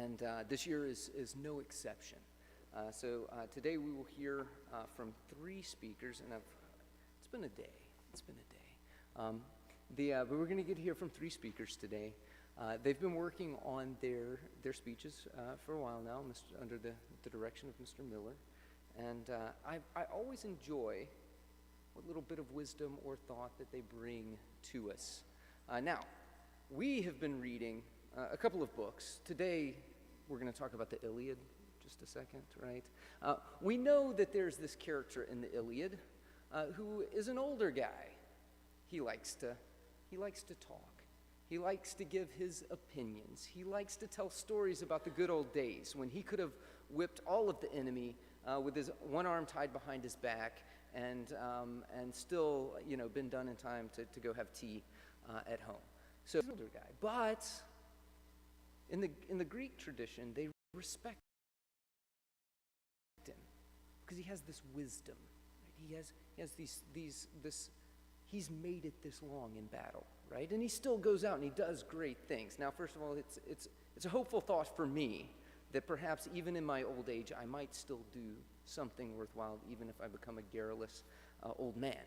and this year is no exception. So today we will hear from three speakers, and it's been a day. But we're going to hear from three speakers today. They've been working on their speeches for a while now, under the direction of Mr. Miller. And I always enjoy what little bit of wisdom or thought that they bring to us. Now, we have been reading a couple of books. Today, we're going to talk about the Iliad, just a second, right? We know that there's this character in the Iliad who is an older guy. He likes to talk. He likes to give his opinions. He likes to tell stories about the good old days when he could have whipped all of the enemy with his one arm tied behind his back and still, been done in time to go have tea at home. So he's an older guy. But in the Greek tradition, they respect him because he has this wisdom. Right? He has this. He's made it this long in battle, right? And he still goes out and he does great things. Now, first of all, it's a hopeful thought for me that perhaps even in my old age, I might still do something worthwhile, even if I become a garrulous old man.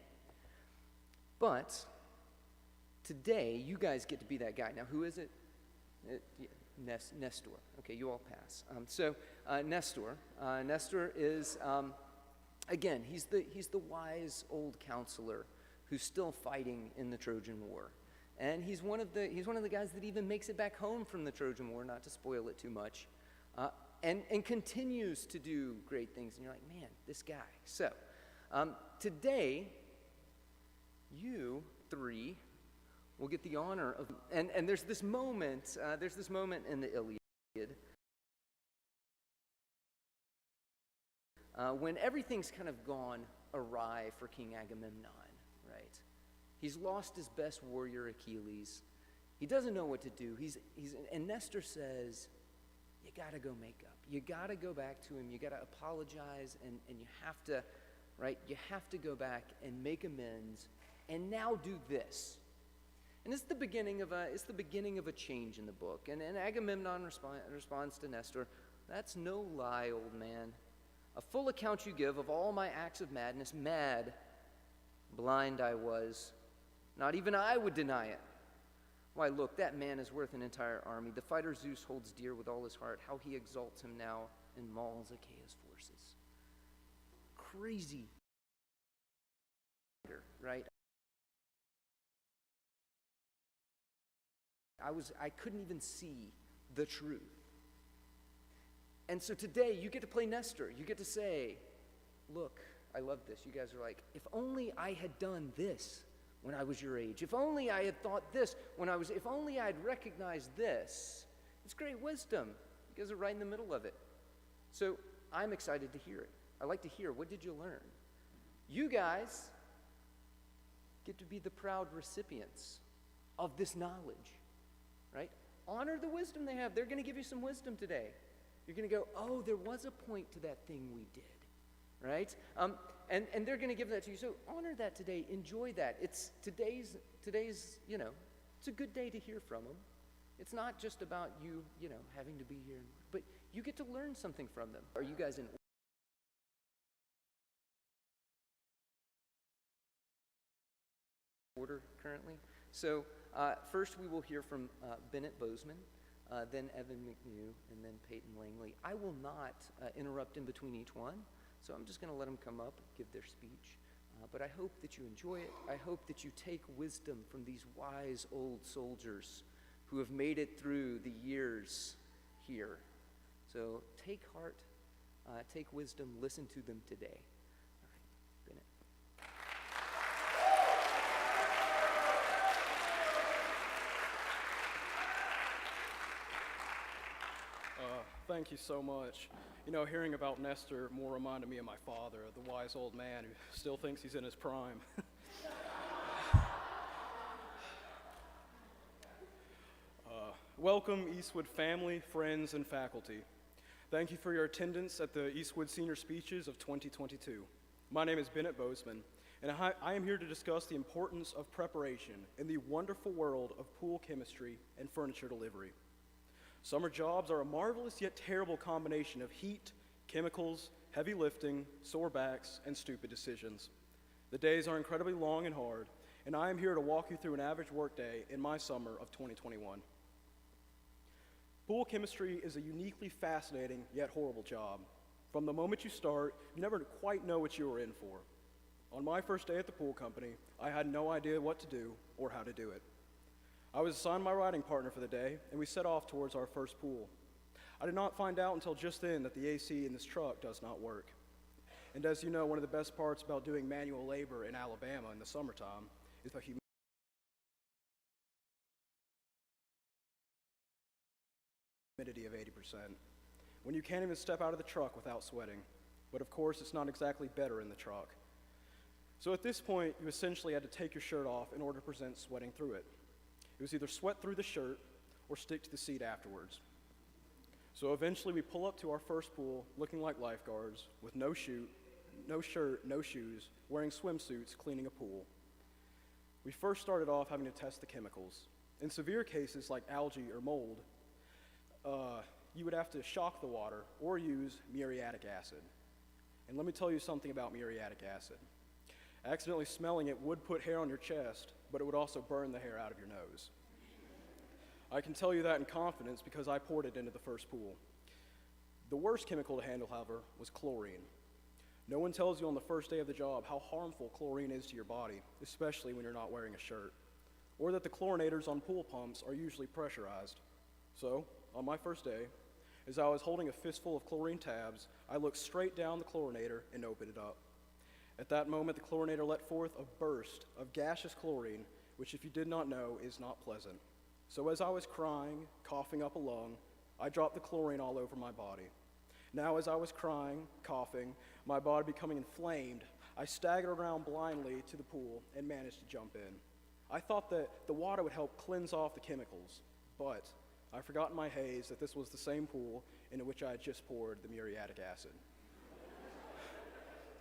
But today, you guys get to be that guy. Now, who is it? Nestor. Okay, you all pass. Nestor. Nestor is, again, he's the wise old counselor who's still fighting in the Trojan War. And he's one of the guys that even makes it back home from the Trojan War, not to spoil it too much, and continues to do great things. And you're like, man, this guy. So today, you three will get the honor of, and there's this moment in the Iliad when everything's kind of gone awry for King Agamemnon. Right? He's lost his best warrior, Achilles. He doesn't know what to do. And Nestor says, you got to go make up. You got to go back to him. You got to apologize, and you have to, right? You have to go back and make amends, and now do this. And it's the beginning of a change in the book. And Agamemnon responds to Nestor, that's no lie, old man. A full account you give of all my acts of madness, mad. Blind I was. Not even I would deny it. Why, look, that man is worth an entire army. The fighter Zeus holds dear with all his heart. How he exalts him now and mauls Achaea's forces. Crazy, right? I couldn't even see the truth. And so today, you get to play Nestor. You get to say, look, I love this. You guys are like, if only I had done this when I was your age. If only I had thought this if only I had recognized this. It's great wisdom. You guys are right in the middle of it. So I'm excited to hear it. I like to hear, what did you learn? You guys get to be the proud recipients of this knowledge, right? Honor the wisdom they have. They're going to give you some wisdom today. You're going to go, oh, there was a point to that thing we did. Right? And they're going to give that to you. So honor that today. Enjoy that. It's today's, it's a good day to hear from them. It's not just about you, having to be here, but you get to learn something from them. Are you guys in order currently? So first we will hear from Bennet Bozeman, then Evan Menew, and then Payten Langley. I will not interrupt in between each one. So I'm just going to let them come up, give their speech. But I hope that you enjoy it. I hope that you take wisdom from these wise old soldiers who have made it through the years here. So take heart, take wisdom, listen to them today. All right, Bennet. Thank you so much. Hearing about Nestor more reminded me of my father, the wise old man who still thinks he's in his prime. Welcome, Eastwood family, friends, and faculty. Thank you for your attendance at the Eastwood Senior Speeches of 2022. My name is Bennet Bozeman, and I am here to discuss the importance of preparation in the wonderful world of pool chemistry and furniture delivery. Summer jobs are a marvelous yet terrible combination of heat, chemicals, heavy lifting, sore backs, and stupid decisions. The days are incredibly long and hard, and I am here to walk you through an average workday in my summer of 2021. Pool chemistry is a uniquely fascinating yet horrible job. From the moment you start, you never quite know what you are in for. On my first day at the pool company, I had no idea what to do or how to do it. I was assigned my riding partner for the day, and we set off towards our first pool. I did not find out until just then that the AC in this truck does not work. And as you know, one of the best parts about doing manual labor in Alabama in the summertime is the humidity of 80%, when you can't even step out of the truck without sweating. But of course, it's not exactly better in the truck. So at this point, you essentially had to take your shirt off in order to present sweating through it. It was either sweat through the shirt or stick to the seat afterwards. So eventually we pull up to our first pool looking like lifeguards with no shirt, no shoes, wearing swimsuits, cleaning a pool. We first started off having to test the chemicals. In severe cases like algae or mold, you would have to shock the water or use muriatic acid. And let me tell you something about muriatic acid. Accidentally smelling it would put hair on your chest, but it would also burn the hair out of your nose. I can tell you that in confidence because I poured it into the first pool. The worst chemical to handle, however, was chlorine. No one tells you on the first day of the job how harmful chlorine is to your body, especially when you're not wearing a shirt, or that the chlorinators on pool pumps are usually pressurized. So, on my first day, as I was holding a fistful of chlorine tabs, I looked straight down the chlorinator and opened it up. At that moment, the chlorinator let forth a burst of gaseous chlorine, which, if you did not know, is not pleasant. So as I was crying, coughing up a lung, I dropped the chlorine all over my body. Now, as I was crying, coughing, my body becoming inflamed, I staggered around blindly to the pool and managed to jump in. I thought that the water would help cleanse off the chemicals, but I forgot in my haze that this was the same pool into which I had just poured the muriatic acid.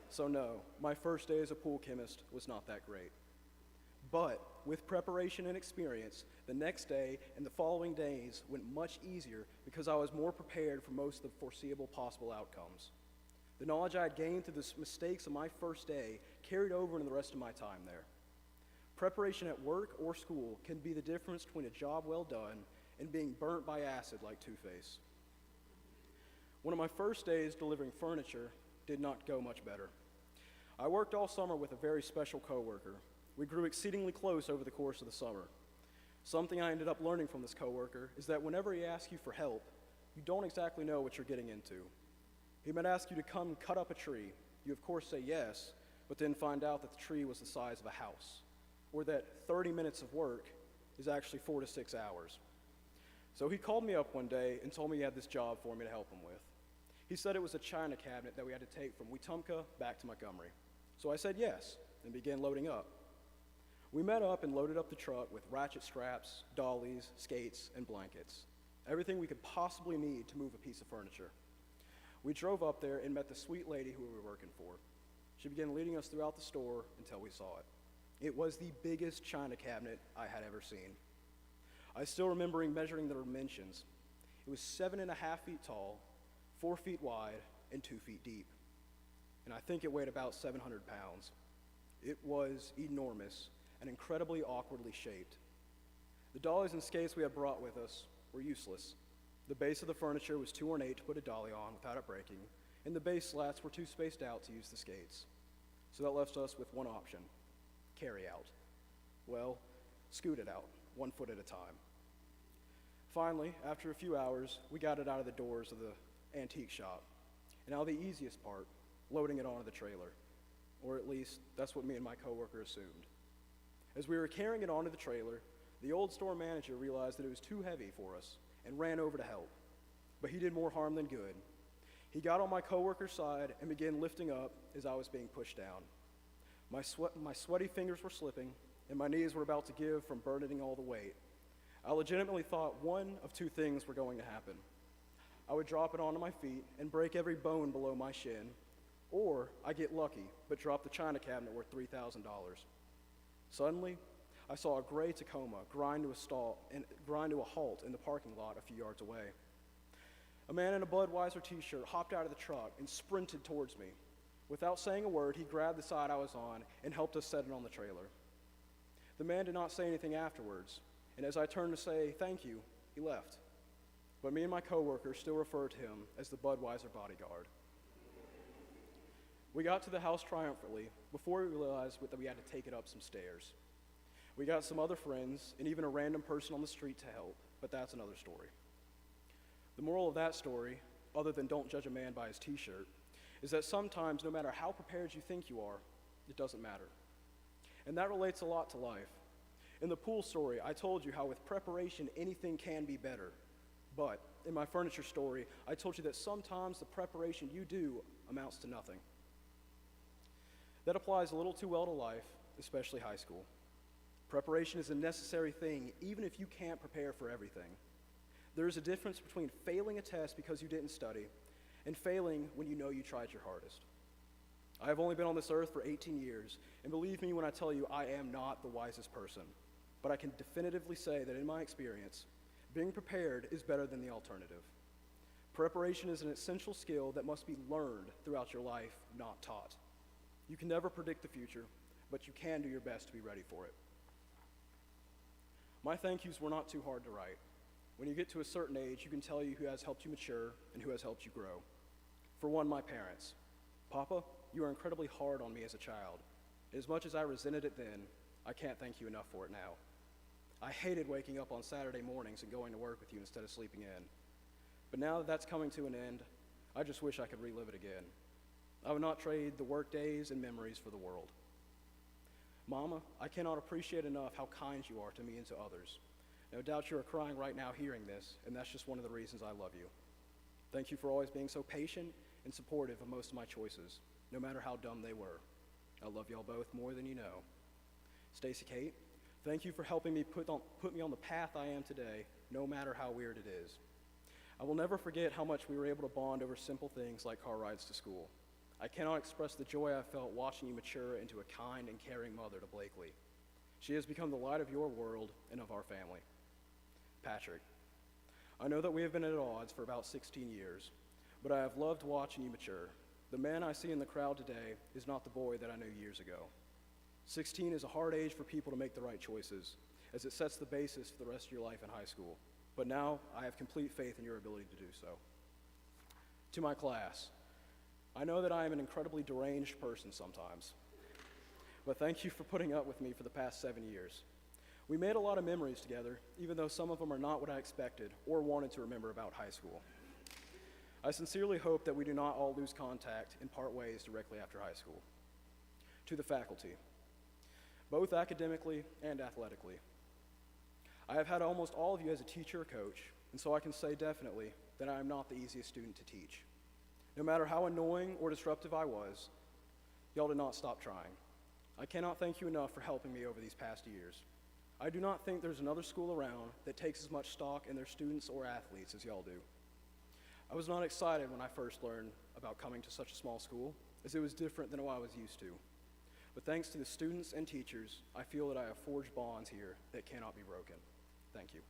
So no, my first day as a pool chemist was not that great. But with preparation and experience, the next day and the following days went much easier because I was more prepared for most of the foreseeable possible outcomes. The knowledge I had gained through the mistakes of my first day carried over into the rest of my time there. Preparation at work or school can be the difference between a job well done and being burnt by acid like Two-Face. One of my first days delivering furniture did not go much better. I worked all summer with a very special coworker. We grew exceedingly close over the course of the summer. Something I ended up learning from this coworker is that whenever he asks you for help, you don't exactly know what you're getting into. He might ask you to come cut up a tree. You of course say yes, but then find out that the tree was the size of a house, or that 30 minutes of work is actually 4 to 6 hours. So he called me up one day and told me he had this job for me to help him with. He said it was a china cabinet that we had to take from Wetumpka back to Montgomery. So I said yes and began loading up. We met up and loaded up the truck with ratchet straps, dollies, skates, and blankets. Everything we could possibly need to move a piece of furniture. We drove up there and met the sweet lady who we were working for. She began leading us throughout the store until we saw it. It was the biggest china cabinet I had ever seen. I still remember measuring the dimensions. It was 7.5 feet tall, 4 feet wide, and 2 feet deep. And I think it weighed about 700 pounds. It was enormous and incredibly awkwardly shaped. The dollies and skates we had brought with us were useless. The base of the furniture was too ornate to put a dolly on without it breaking, and the base slats were too spaced out to use the skates. So that left us with one option: carry out. Well, scoot it out, 1 foot at a time. Finally, after a few hours, we got it out of the doors of the antique shop. And now the easiest part, loading it onto the trailer. Or at least, that's what me and my coworker assumed. As we were carrying it onto the trailer, the old store manager realized that it was too heavy for us and ran over to help. But he did more harm than good. He got on my coworker's side and began lifting up as I was being pushed down. My sweaty fingers were slipping, and my knees were about to give from burdening all the weight. I legitimately thought one of two things were going to happen. I would drop it onto my feet and break every bone below my shin, or I get lucky but drop the china cabinet worth $3,000. Suddenly, I saw a gray Tacoma grind to a halt in the parking lot a few yards away. A man in a Budweiser t-shirt hopped out of the truck and sprinted towards me. Without saying a word, he grabbed the side I was on and helped us set it on the trailer. The man did not say anything afterwards, and as I turned to say thank you, he left. But me and my coworker still refer to him as the Budweiser bodyguard. We got to the house triumphantly before we realized that we had to take it up some stairs. We got some other friends and even a random person on the street to help, but that's another story. The moral of that story, other than don't judge a man by his t-shirt, is that sometimes no matter how prepared you think you are, it doesn't matter. And that relates a lot to life. In the pool story, I told you how with preparation anything can be better. But in my furniture story, I told you that sometimes the preparation you do amounts to nothing. That applies a little too well to life, especially high school. Preparation is a necessary thing, even if you can't prepare for everything. There is a difference between failing a test because you didn't study and failing when you know you tried your hardest. I have only been on this earth for 18 years, and believe me when I tell you I am not the wisest person. But I can definitively say that in my experience, being prepared is better than the alternative. Preparation is an essential skill that must be learned throughout your life, not taught. You can never predict the future, but you can do your best to be ready for it. My thank yous were not too hard to write. When you get to a certain age, you can tell you who has helped you mature and who has helped you grow. For one, my parents. Papa, you were incredibly hard on me as a child. And as much as I resented it then, I can't thank you enough for it now. I hated waking up on Saturday mornings and going to work with you instead of sleeping in. But now that that's coming to an end, I just wish I could relive it again. I would not trade the work days and memories for the world. Mama, I cannot appreciate enough how kind you are to me and to others. No doubt you are crying right now hearing this, and that's just one of the reasons I love you. Thank you for always being so patient and supportive of most of my choices, no matter how dumb they were. I love y'all both more than you know. Stacy Kate, thank you for helping me put me on the path I am today, no matter how weird it is. I will never forget how much we were able to bond over simple things like car rides to school. I cannot express the joy I felt watching you mature into a kind and caring mother to Blakely. She has become the light of your world and of our family. Patrick, I know that we have been at odds for about 16 years, but I have loved watching you mature. The man I see in the crowd today is not the boy that I knew years ago. 16 is a hard age for people to make the right choices, as it sets the basis for the rest of your life in high school. But now I have complete faith in your ability to do so. To my class, I know that I am an incredibly deranged person sometimes, but thank you for putting up with me for the past 7 years. We made a lot of memories together, even though some of them are not what I expected or wanted to remember about high school. I sincerely hope that we do not all lose contact and part ways directly after high school. To the faculty, both academically and athletically, I have had almost all of you as a teacher or coach, and so I can say definitely that I am not the easiest student to teach. No matter how annoying or disruptive I was, y'all did not stop trying. I cannot thank you enough for helping me over these past years. I do not think there's another school around that takes as much stock in their students or athletes as y'all do. I was not excited when I first learned about coming to such a small school, as it was different than what I was used to. But thanks to the students and teachers, I feel that I have forged bonds here that cannot be broken. Thank you.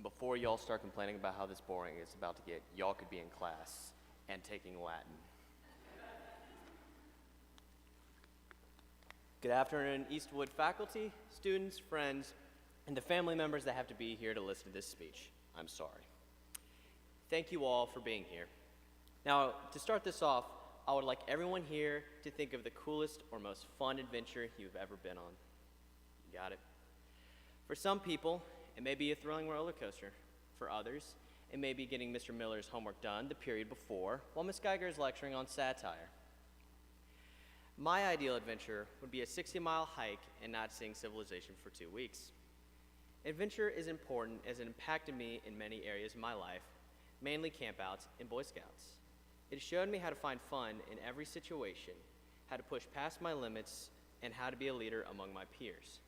Before y'all start complaining about how this boring is about to get, y'all could be in class and taking Latin. Good afternoon, Eastwood faculty, students, friends, and the family members that have to be here to listen to this speech. I'm sorry. Thank you all for being here. Now, to start this off, I would like everyone here to think of the coolest or most fun adventure you've ever been on. You got it? For some people, it may be a thrilling roller coaster. For others, it may be getting Mr. Miller's homework done the period before while Ms. Geiger is lecturing on satire. My ideal adventure would be a 60-mile hike and not seeing civilization for 2 weeks. Adventure is important as it impacted me in many areas of my life, mainly campouts and Boy Scouts. It showed me how to find fun in every situation, how to push past my limits, and how to be a leader among my peers.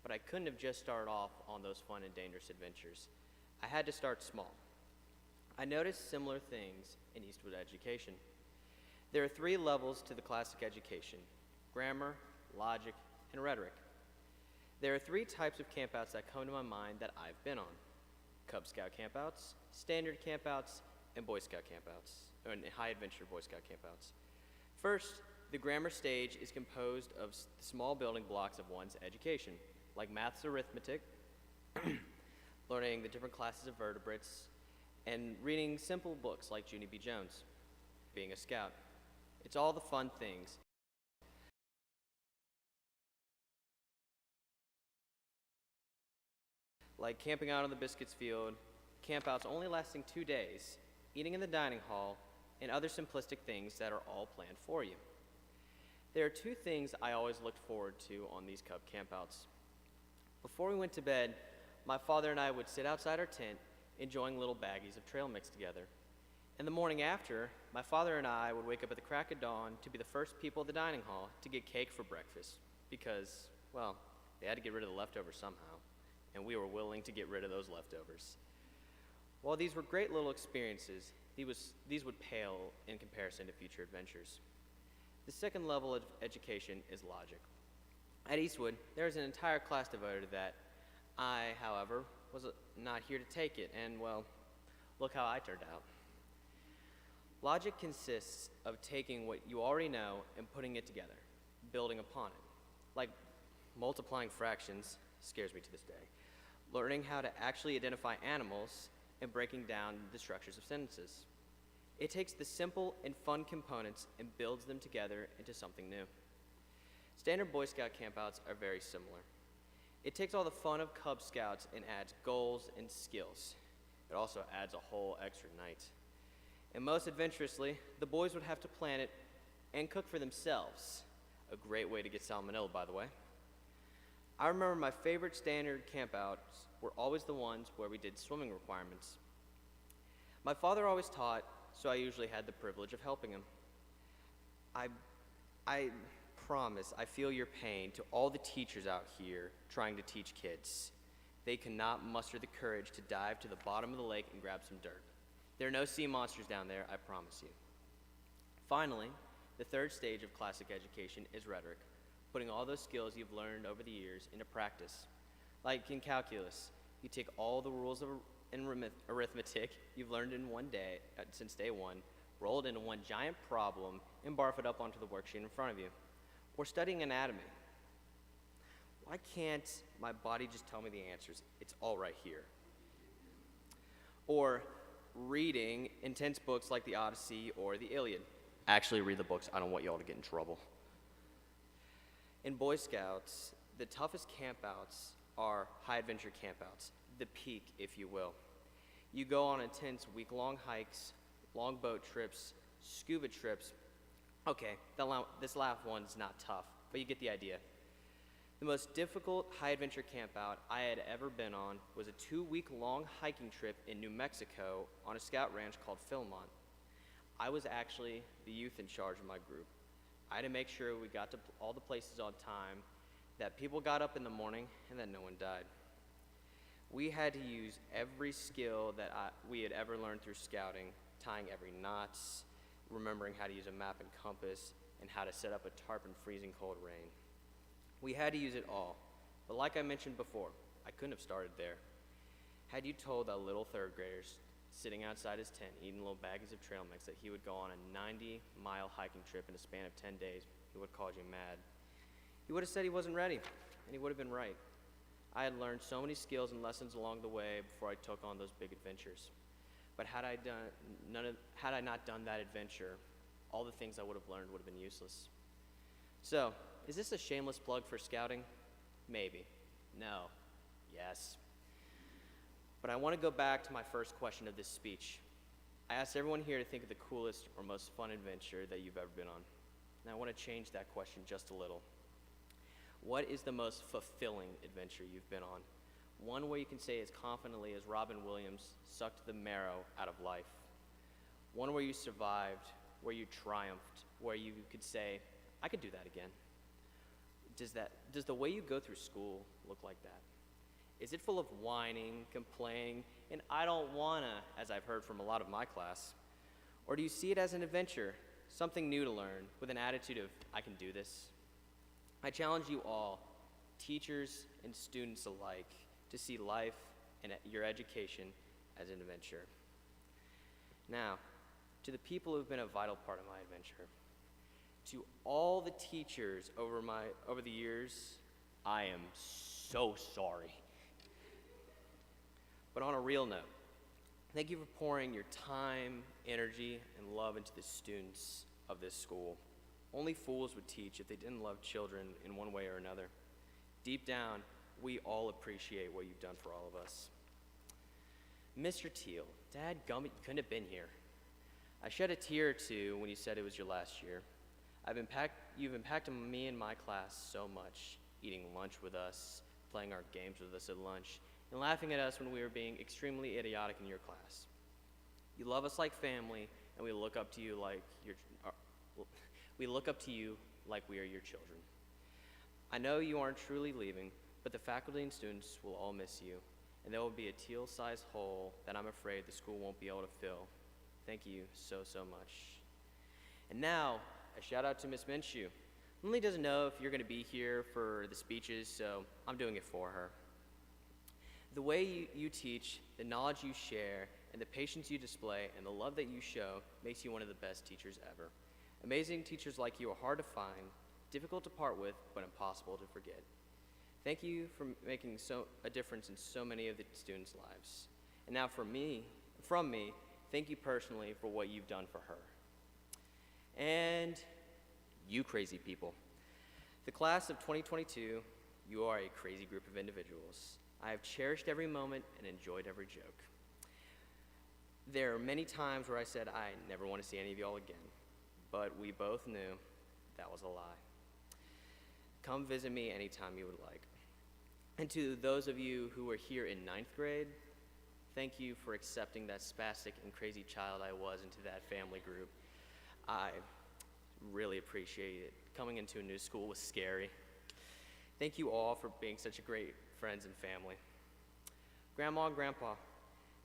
but I couldn't have just started off on those fun and dangerous adventures. I had to start small. I noticed similar things in Eastwood education. There are 3 levels to the classic education: grammar, logic, and rhetoric. There are 3 types of campouts that come to my mind that I've been on: Cub Scout campouts, standard campouts, and Boy Scout campouts, and high adventure Boy Scout campouts. First, the grammar stage is composed of small building blocks of one's education, like maths, arithmetic, learning the different classes of vertebrates, and reading simple books like Junie B. Jones, being a scout. It's all the fun things. Like camping out on the biscuits field, campouts only lasting 2 days, eating in the dining hall, and other simplistic things that are all planned for you. There are 2 things I always looked forward to on these Cub campouts. Before we went to bed, my father and I would sit outside our tent, enjoying little baggies of trail mix together. And the morning after, my father and I would wake up at the crack of dawn to be the first people at the dining hall to get cake for breakfast because, well, they had to get rid of the leftovers somehow, and we were willing to get rid of those leftovers. While these were great little experiences, these would pale in comparison to future adventures. The second level of education is logic. At Eastwood, there is an entire class devoted to that. I, however, was not here to take it, and, well, look how I turned out. Logic consists of taking what you already know and putting it together, building upon it. Like multiplying fractions scares me to this day. Learning how to actually identify animals and breaking down the structures of sentences. It takes the simple and fun components and builds them together into something new. Standard Boy Scout campouts are very similar. It takes all the fun of Cub Scouts and adds goals and skills. It also adds a whole extra night. And most adventurously, the boys would have to plan it and cook for themselves. A great way to get salmonella, by the way. I remember my favorite standard campouts were always the ones where we did swimming requirements. My father always taught, so I usually had the privilege of helping him. I promise I feel your pain to all the teachers out here trying to teach kids. They cannot muster the courage to dive to the bottom of the lake and grab some dirt. There are no sea monsters down there, I promise you. Finally, the third stage of classic education is rhetoric, putting all those skills you've learned over the years into practice. Like in calculus, you take all the rules of arithmetic you've learned in one day, since day one, roll it into one giant problem, and barf it up onto the worksheet in front of you. Or studying anatomy. Why can't my body just tell me the answers? It's all right here. Or reading intense books like the Odyssey or the Iliad. Actually read the books, I don't want y'all to get in trouble. In Boy Scouts, the toughest campouts are high adventure campouts, the peak, if you will. You go on intense week-long hikes, long boat trips, scuba trips. Okay, this last one's not tough, but you get the idea. The most difficult high adventure campout I had ever been on was a 2-week-long hiking trip in New Mexico on a scout ranch called Philmont. I was actually the youth in charge of my group. I had to make sure we got to all the places on time, that people got up in the morning, and that no one died. We had to use every skill that we had ever learned through scouting, tying every knot, remembering how to use a map and compass, and how to set up a tarp in freezing cold rain. We had to use it all, but like I mentioned before, I couldn't have started there. Had you told that little third grader sitting outside his tent eating little baggies of trail mix that he would go on a 90-mile hiking trip in a span of 10 days, he would have called you mad. He would have said he wasn't ready, and he would have been right. I had learned so many skills and lessons along the way before I took on those big adventures. But had I not done that adventure, all the things I would have learned would have been useless. So, is this a shameless plug for scouting? Maybe. No. Yes. But I want to go back to my first question of this speech. I asked everyone here to think of the coolest or most fun adventure that you've ever been on. Now I want to change that question just a little. What is the most fulfilling adventure you've been on? One where you can say as confidently as Robin Williams sucked the marrow out of life. One where you survived, where you triumphed, where you could say, I could do that again. Does the way you go through school look like that? Is it full of whining, complaining, and I don't wanna, as I've heard from a lot of my class? Or do you see it as an adventure, something new to learn, with an attitude of, I can do this? I challenge you all, teachers and students alike, to see life and your education as an adventure. Now, to the people who have been a vital part of my adventure, to all the teachers over the years, I am so sorry. But on a real note, thank you for pouring your time, energy, and love into the students of this school. Only fools would teach if they didn't love children in one way or another. Deep down, we all appreciate what you've done for all of us. Mr. Teal, dadgummit, you couldn't have been here. I shed a tear or two when you said it was your last year. You've impacted me and my class so much, eating lunch with us, playing our games with us at lunch, and laughing at us when we were being extremely idiotic in your class. You love us like family, and we look up to you like we are your children. I know you aren't truly leaving, but the faculty and students will all miss you, and there will be a teal-sized hole that I'm afraid the school won't be able to fill. Thank you so, so much. And now, a shout out to Miss Menew. Lindley doesn't know if you're going to be here for the speeches, so I'm doing it for her. The way you teach, the knowledge you share, and the patience you display, and the love that you show makes you one of the best teachers ever. Amazing teachers like you are hard to find, difficult to part with, but impossible to forget. Thank you for making a difference in so many of the students' lives. And now from me, thank you personally for what you've done for her. And you crazy people. The class of 2022, you are a crazy group of individuals. I have cherished every moment and enjoyed every joke. There are many times where I said I never want to see any of y'all again, but we both knew that was a lie. Come visit me anytime you would like. And to those of you who were here in 9th grade, thank you for accepting that spastic and crazy child I was into that family group. I really appreciate it. Coming into a new school was scary. Thank you all for being such a great friends and family. Grandma and Grandpa,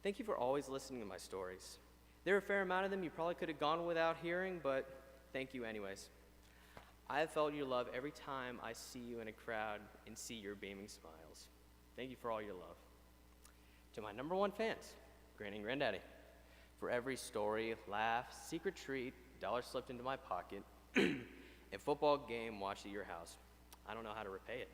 thank you for always listening to my stories. There are a fair amount of them you probably could have gone without hearing, but thank you anyways. I have felt your love every time I see you in a crowd and see your beaming smiles. Thank you for all your love. To my #1 fans, Granny and Granddaddy, for every story, laugh, secret treat, dollar slipped into my pocket, and football game watched at your house, I don't know how to repay it.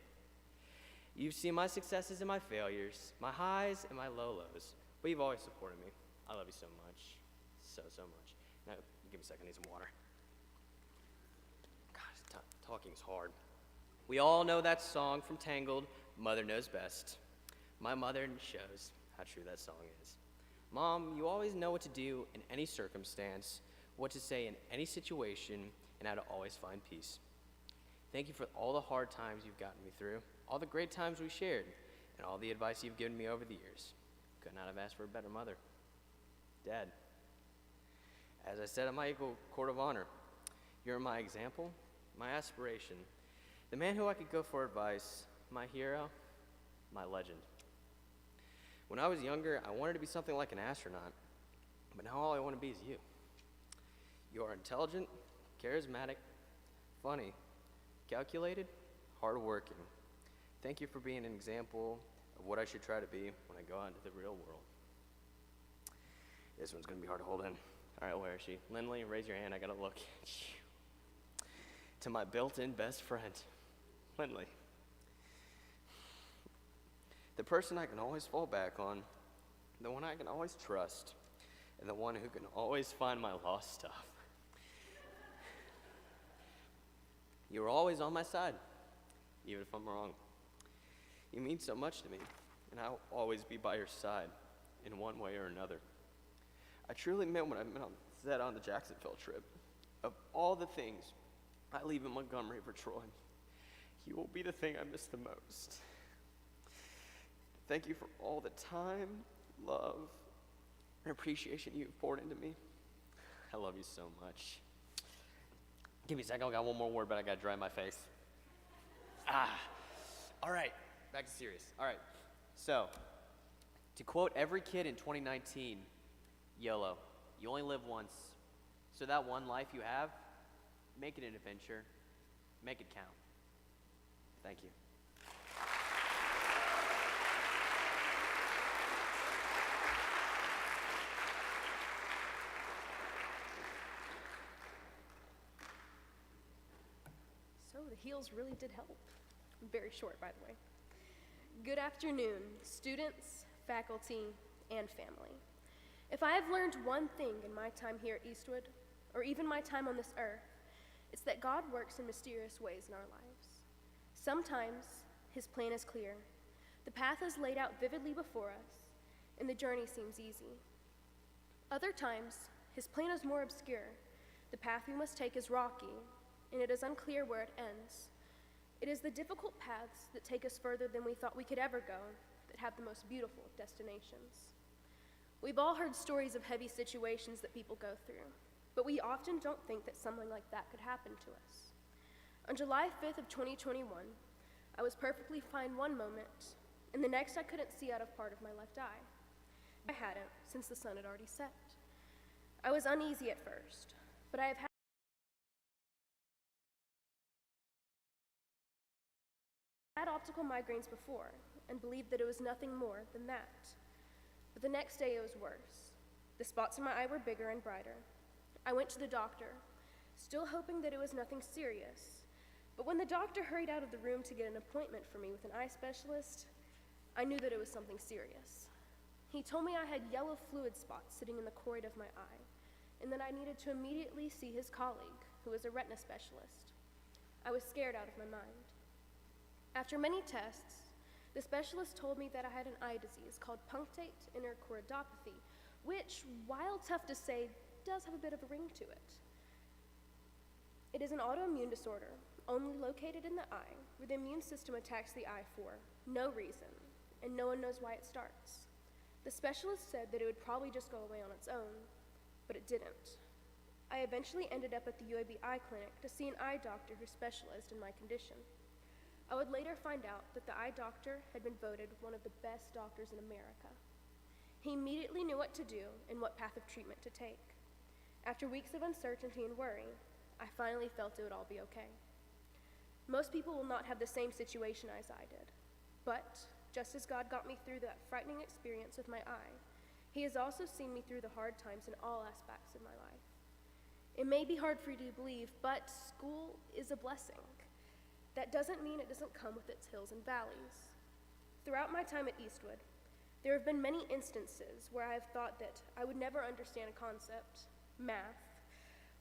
You've seen my successes and my failures, my highs and my low lows, but you've always supported me. I love you so much, so much. Now, give me a second, I need some water. God, talking's hard. We all know that song from Tangled, Mother Knows Best. My mother shows how true that song is. Mom, you always know what to do in any circumstance, what to say in any situation, and how to always find peace. Thank you for all the hard times you've gotten me through, all the great times we shared, and all the advice you've given me over the years. Could not have asked for a better mother. Dad, as I said at my equal court of honor, you're my example, my aspiration, the man who I could go for advice, my hero, my legend. When I was younger, I wanted to be something like an astronaut, but now all I want to be is you. You are intelligent, charismatic, funny, calculated, hardworking. Thank you for being an example of what I should try to be when I go out into the real world. This one's gonna be hard to hold in. All right, where is she? Lindley, raise your hand, I gotta look at you. To my built-in best friend, Lindley. The person I can always fall back on, the one I can always trust, and the one who can always find my lost stuff. You were always on my side, even if I'm wrong. You mean so much to me, and I'll always be by your side in one way or another. I truly meant what I said on the Jacksonville trip. Of all the things I leave in Montgomery for Troy, you will be the thing I miss the most. Thank you for all the time, love, and appreciation you've poured into me. I love you so much. Give me a second, I got one more word, but I gotta dry my face. All right, back to serious. All right, so to quote every kid in 2019, YOLO, you only live once. So that one life you have, make it an adventure, make it count. Thank you. So the heels really did help. Very short, by the way. Good afternoon, students, faculty, and family. If I have learned one thing in my time here at Eastwood, or even my time on this earth, it's that God works in mysterious ways in our lives. Sometimes his plan is clear. The path is laid out vividly before us, and the journey seems easy. Other times, his plan is more obscure. The path we must take is rocky, and it is unclear where it ends. It is the difficult paths that take us further than we thought we could ever go that have the most beautiful destinations. We've all heard stories of heavy situations that people go through, but we often don't think that something like that could happen to us. On July 5th of 2021, I was perfectly fine one moment, and the next I couldn't see out of part of my left eye. I hadn't, since the sun had already set. I was uneasy at first, but I have had optical migraines before and believed that it was nothing more than that. But the next day it was worse. The spots in my eye were bigger and brighter. I went to the doctor, still hoping that it was nothing serious. But when the doctor hurried out of the room to get an appointment for me with an eye specialist, I knew that it was something serious. He told me I had yellow fluid spots sitting in the choroid of my eye, and that I needed to immediately see his colleague, who was a retina specialist. I was scared out of my mind. After many tests, the specialist told me that I had an eye disease called punctate interchoroidopathy, which, while tough to say, does have a bit of a ring to it. It is an autoimmune disorder, only located in the eye, where the immune system attacks the eye for no reason, and no one knows why it starts. The specialist said that it would probably just go away on its own, but it didn't. I eventually ended up at the UAB eye clinic to see an eye doctor who specialized in my condition. I would later find out that the eye doctor had been voted one of the best doctors in America. He immediately knew what to do and what path of treatment to take. After weeks of uncertainty and worry, I finally felt it would all be okay. Most people will not have the same situation as I did, but just as God got me through that frightening experience with my eye, he has also seen me through the hard times in all aspects of my life. It may be hard for you to believe, but school is a blessing. That doesn't mean it doesn't come with its hills and valleys. Throughout my time at Eastwood, there have been many instances where I have thought that I would never understand a concept, math,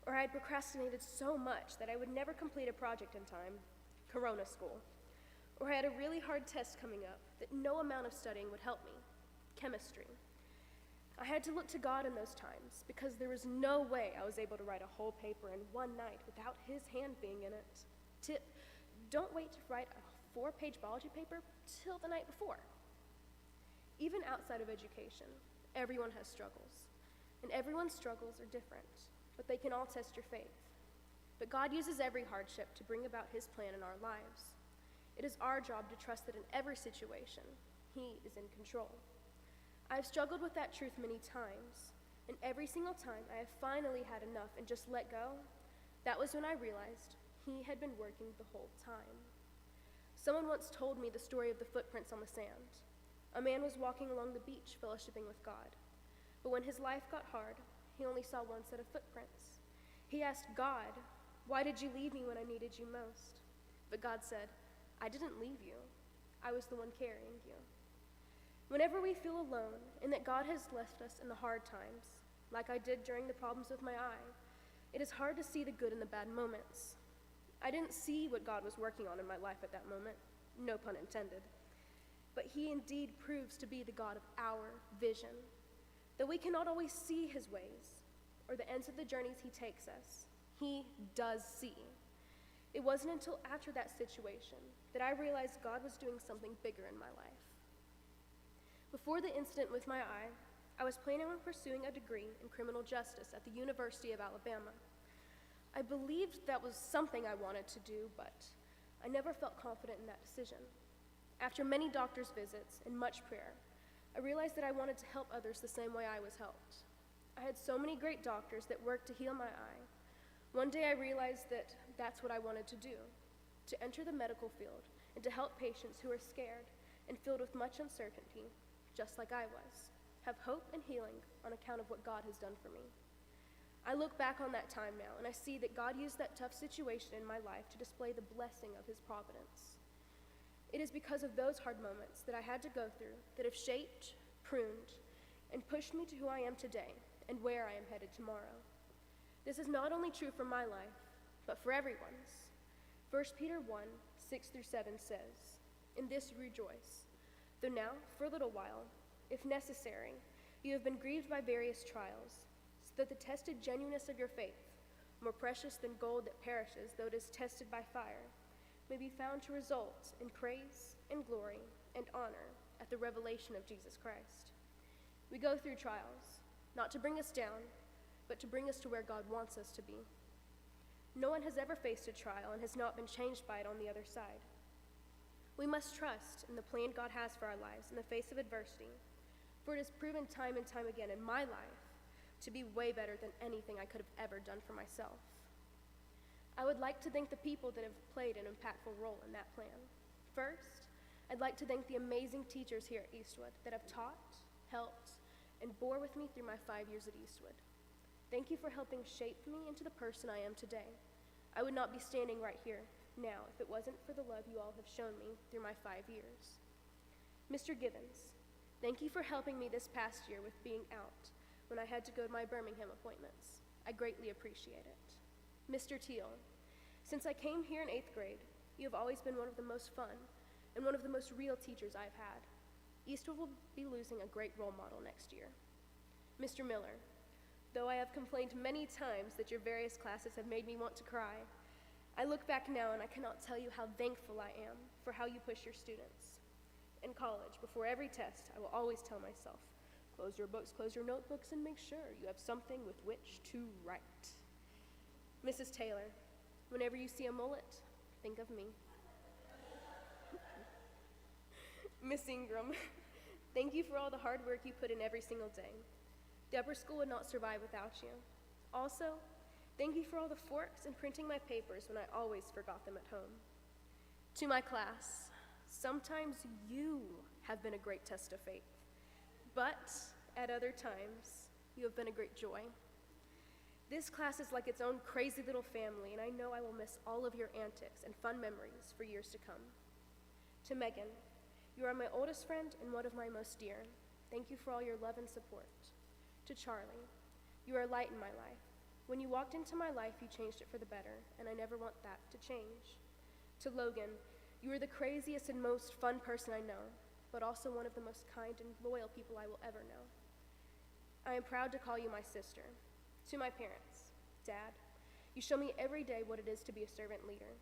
or I had procrastinated so much that I would never complete a project in time, Corona school, or I had a really hard test coming up that no amount of studying would help me, chemistry. I had to look to God in those times because there was no way I was able to write a whole paper in one night without his hand being in it. Tip: don't wait to write a 4-page biology paper till the night before. Even outside of education, everyone has struggles, and everyone's struggles are different, but they can all test your faith. But God uses every hardship to bring about his plan in our lives. It is our job to trust that in every situation, he is in control. I've struggled with that truth many times, and every single time I have finally had enough and just let go, that was when I realized he had been working the whole time. Someone once told me the story of the footprints on the sand. A man was walking along the beach fellowshipping with God, but when his life got hard, he only saw one set of footprints. He asked God, "Why did you leave me when I needed you most?" But God said, "I didn't leave you. I was the one carrying you." Whenever we feel alone and that God has left us in the hard times, like I did during the problems with my eye, it is hard to see the good in the bad moments. I didn't see what God was working on in my life at that moment, no pun intended. But he indeed proves to be the God of our vision. Though we cannot always see his ways or the ends of the journeys he takes us, he does see. It wasn't until after that situation that I realized God was doing something bigger in my life. Before the incident with my eye, I was planning on pursuing a degree in criminal justice at the University of Alabama. I believed that was something I wanted to do, but I never felt confident in that decision. After many doctor's visits and much prayer, I realized that I wanted to help others the same way I was helped. I had so many great doctors that worked to heal my eye. One day I realized that that's what I wanted to do, to enter the medical field and to help patients who are scared and filled with much uncertainty, just like I was, have hope and healing on account of what God has done for me. I look back on that time now and I see that God used that tough situation in my life to display the blessing of his providence. It is because of those hard moments that I had to go through that have shaped, pruned, and pushed me to who I am today and where I am headed tomorrow. This is not only true for my life, but for everyone's. 1 Peter 1, 6-7 says, "In this rejoice, though now, for a little while, if necessary, you have been grieved by various trials, so that the tested genuineness of your faith, more precious than gold that perishes, though it is tested by fire, may be found to result in praise and glory and honor at the revelation of Jesus Christ." We go through trials, not to bring us down, but to bring us to where God wants us to be. No one has ever faced a trial and has not been changed by it on the other side. We must trust in the plan God has for our lives in the face of adversity, for it has proven time and time again in my life to be way better than anything I could have ever done for myself. I would like to thank the people that have played an impactful role in that plan. First, I'd like to thank the amazing teachers here at Eastwood that have taught, helped, and bore with me through my 5 years at Eastwood. Thank you for helping shape me into the person I am today. I would not be standing right here now if it wasn't for the love you all have shown me through my 5 years. Mr. Givens, thank you for helping me this past year with being out when I had to go to my Birmingham appointments. I greatly appreciate it. Mr. Teal, since I came here in 8th grade, you have always been one of the most fun and one of the most real teachers I've had. Eastwood will be losing a great role model next year. Mr. Miller, though I have complained many times that your various classes have made me want to cry, I look back now and I cannot tell you how thankful I am for how you push your students. In college, before every test, I will always tell myself, close your books, close your notebooks, and make sure you have something with which to write. Mrs. Taylor, whenever you see a mullet, think of me. Miss Ingram, thank you for all the hard work you put in every single day. The upper school would not survive without you. Also, thank you for all the forks and printing my papers when I always forgot them at home. To my class, sometimes you have been a great test of faith, but at other times, you have been a great joy. This class is like its own crazy little family, and I know I will miss all of your antics and fun memories for years to come. To Megan, you are my oldest friend and one of my most dear. Thank you for all your love and support. To Charlie, you are a light in my life. When you walked into my life, you changed it for the better, and I never want that to change. To Logan, you are the craziest and most fun person I know, but also one of the most kind and loyal people I will ever know. I am proud to call you my sister. To my parents, Dad, you show me every day what it is to be a servant leader.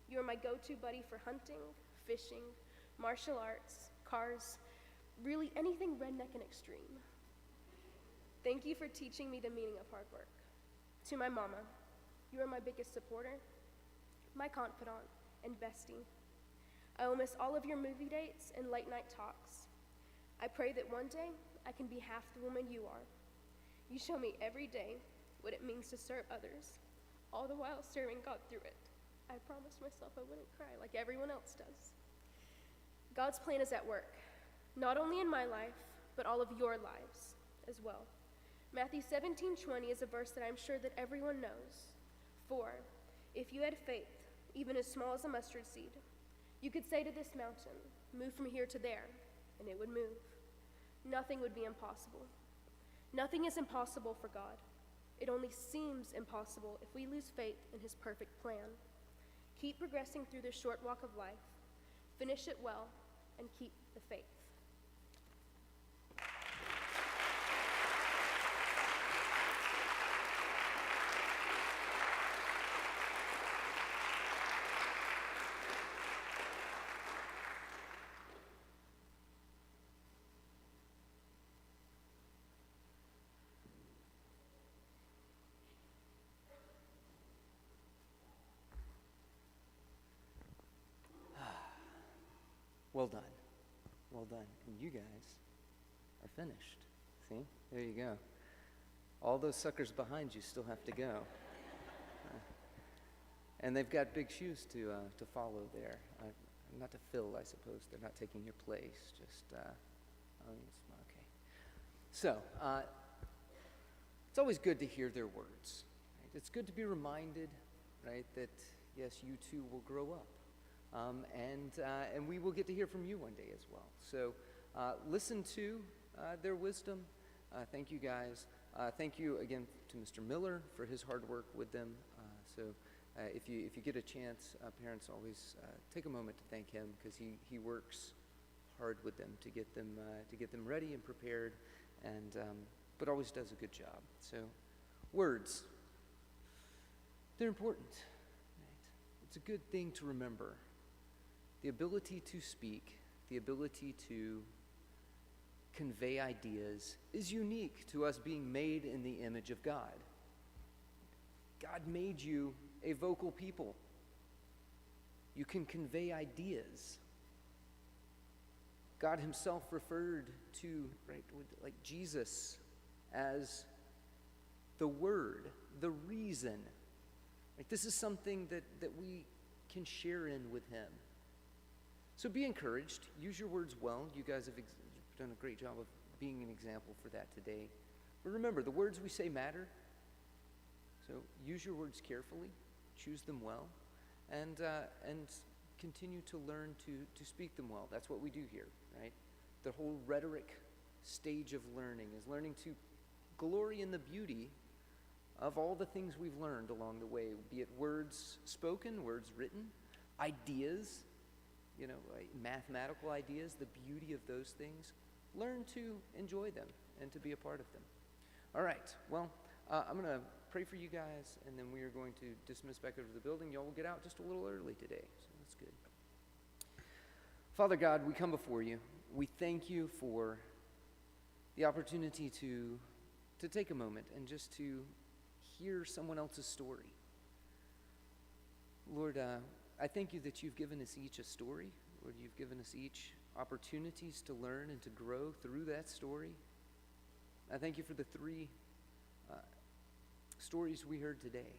You are my go-to buddy for hunting, fishing, martial arts, cars, really anything redneck and extreme. Thank you for teaching me the meaning of hard work. To my mama, you are my biggest supporter, my confidant, and bestie. I will miss all of your movie dates and late night talks. I pray that one day I can be half the woman you are. You show me every day what it means to serve others, all the while serving God through it. I promised myself I wouldn't cry like everyone else does. God's plan is at work, not only in my life, but all of your lives as well. Matthew 17:20 is a verse that I'm sure that everyone knows. For if you had faith, even as small as a mustard seed, you could say to this mountain, move from here to there, and it would move. Nothing would be impossible. Nothing is impossible for God. It only seems impossible if we lose faith in his perfect plan. Keep progressing through this short walk of life. Finish it well, and keep the faith. Well done. Well done. And you guys are finished. See? There you go. All those suckers behind you still have to go. And they've got big shoes to follow there. Not to fill, I suppose. They're not taking your place. Just, okay. So, it's always good to hear their words. Right? It's good to be reminded, right, that yes, you too will grow up, and we will get to hear from you one day as well. So, listen to their wisdom. Thank you, guys. Thank you again to Mr. Miller for his hard work with them. If you get a chance, parents always take a moment to thank him because he works hard with them to get them ready and prepared, and but always does a good job. So, words, they're important. Right? It's a good thing to remember. The ability to speak, the ability to convey ideas is unique to us being made in the image of God. God made you a vocal people. You can convey ideas. God himself referred to, right, like Jesus as the Word, the reason. Like, this is something that we can share in with him. So be encouraged. Use your words well. You guys have done a great job of being an example for that today. But remember, the words we say matter. So use your words carefully. Choose them well. And continue to learn to speak them well. That's what we do here, right? The whole rhetoric stage of learning is learning to glory in the beauty of all the things we've learned along the way, be it words spoken, words written, ideas, like mathematical ideas, the beauty of those things. Learn to enjoy them and to be a part of them. All right, well, I'm going to pray for you guys, and then we are going to dismiss back over to the building. Y'all will get out just a little early today, so that's good. Father God, we come before you. We thank you for the opportunity to take a moment and just to hear someone else's story. Lord, I thank you that you've given us each a story. Lord, you've given us each opportunities to learn and to grow through that story. I thank you for the three stories we heard today.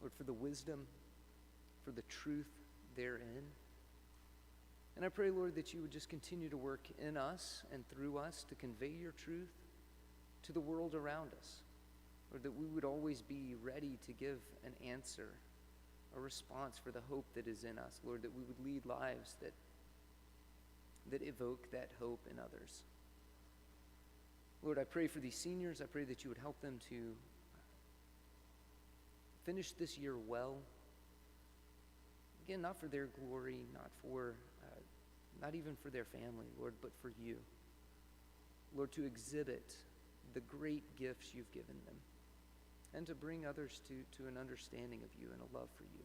Lord, for the wisdom, for the truth therein. And I pray, Lord, that you would just continue to work in us and through us to convey your truth to the world around us. Lord, that we would always be ready to give an answer, a response for the hope that is in us. Lord, that we would lead lives that evoke that hope in others. Lord, I pray for these seniors. I pray that you would help them to finish this year well. Again, not for their glory, not even for their family, Lord, but for you. Lord, to exhibit the great gifts you've given them and to bring others to an understanding of you and a love for you.